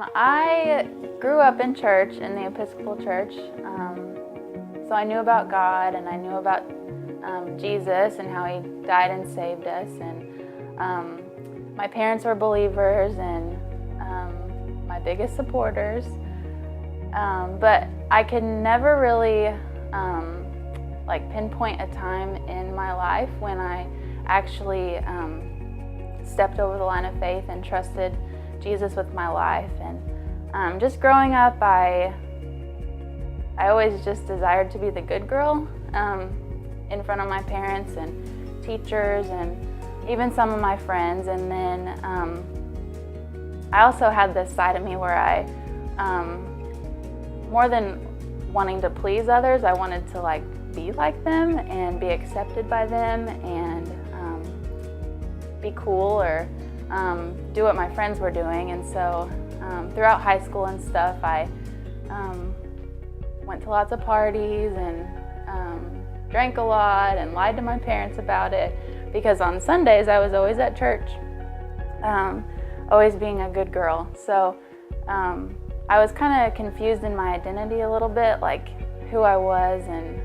I grew up in church, in the Episcopal Church, so I knew about God and I knew about Jesus and how He died and saved us. And my parents were believers and my biggest supporters, but I could never really pinpoint a time in my life when I actually stepped over the line of faith and trusted Jesus with my life. And just growing up, I always just desired to be the good girl in front of my parents and teachers and even some of my friends. And then I also had this side of me where I, more than wanting to please others, I wanted to be like them and be accepted by them and be cool or do what my friends were doing. And so throughout high school and stuff, I went to lots of parties and drank a lot and lied to my parents about it, because on Sundays I was always at church, always being a good girl. So I was kind of confused in my identity a little bit, like who I was and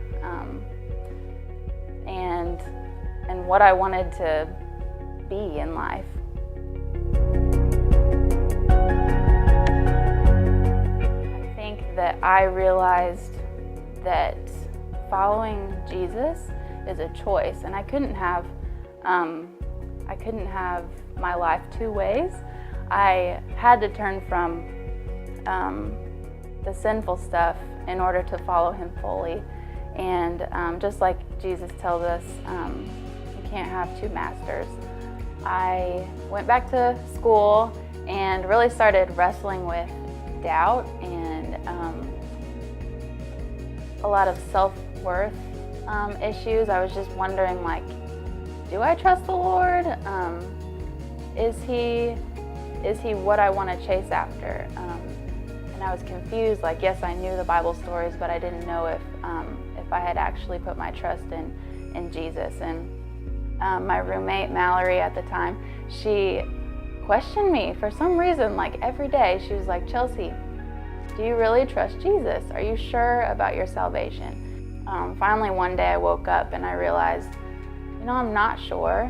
what I wanted to be in life. I think that I realized that following Jesus is a choice, and I couldn't have my life two ways. I had to turn from the sinful stuff in order to follow Him fully. And just like Jesus tells us, you can't have two masters. I went back to school and really started wrestling with doubt and a lot of self-worth issues. I was just wondering, do I trust the Lord? Is He what I want to chase after? And I was confused. Yes, I knew the Bible stories, but I didn't know if I had actually put my trust in Jesus. And my roommate, Mallory, at the time, she questioned me for some reason, every day. She was like, "Chelsea, do you really trust Jesus? Are you sure about your salvation?" Finally, one day I woke up and I realized, I'm not sure.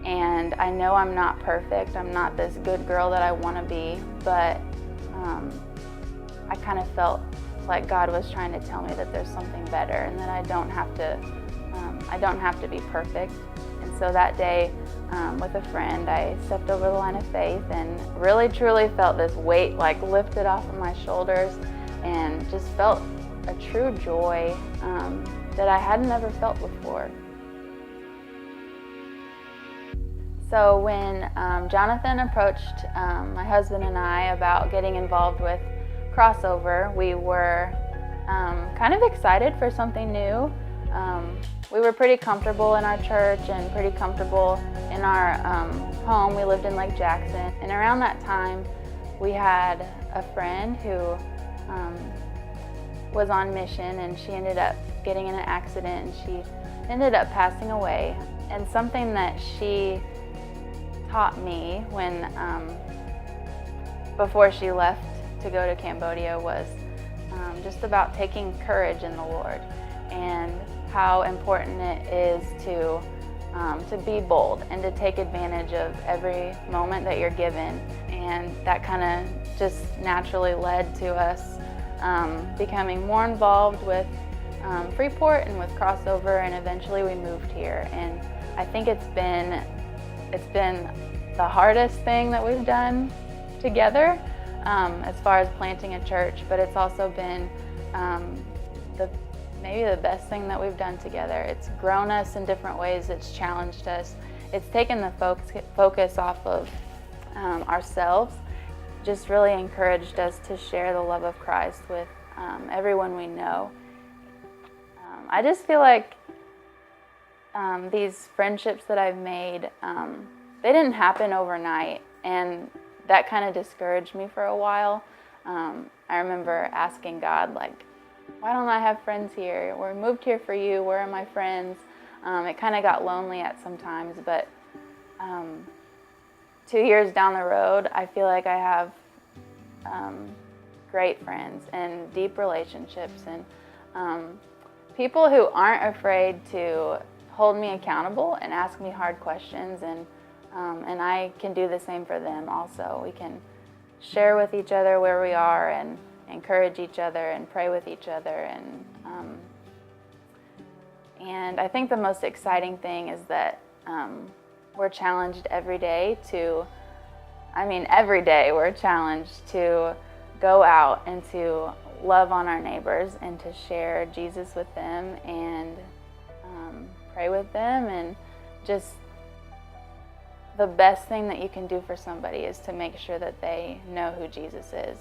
And I know I'm not perfect. I'm not this good girl that I want to be, but I kind of felt like God was trying to tell me that there's something better and that I don't have to be perfect. And so that day, with a friend, I stepped over the line of faith and really truly felt this weight lifted off of my shoulders, and just felt a true joy that I had never felt before. So when Jonathan approached my husband and I about getting involved with Crossover, we were kind of excited for something new. We were pretty comfortable in our church and pretty comfortable in our home. We lived in Lake Jackson, and around that time we had a friend who was on mission, and she ended up getting in an accident and she ended up passing away. And something that she taught me when before she left to go to Cambodia was just about taking courage in the Lord, and how important it is to be bold and to take advantage of every moment that you're given. And that kind of just naturally led to us becoming more involved with Freeport and with Crossover, and eventually we moved here. And I think it's been the hardest thing that we've done together as far as planting a church, but it's also been maybe the best thing that we've done together. It's grown us in different ways. It's challenged us. It's taken the focus off of ourselves, just really encouraged us to share the love of Christ with everyone we know. I just feel like these friendships that I've made, they didn't happen overnight, and that kind of discouraged me for a while. I remember asking God, why don't I have friends here? We moved here for you. Where are my friends? It kind of got lonely at some times, but 2 years down the road, I feel like I have great friends and deep relationships, and people who aren't afraid to hold me accountable and ask me hard questions, and I can do the same for them also. We can share with each other where we are and encourage each other and pray with each other, and I think the most exciting thing is that we're challenged every day every day we're challenged to go out and to love on our neighbors and to share Jesus with them and pray with them. And just the best thing that you can do for somebody is to make sure that they know who Jesus is.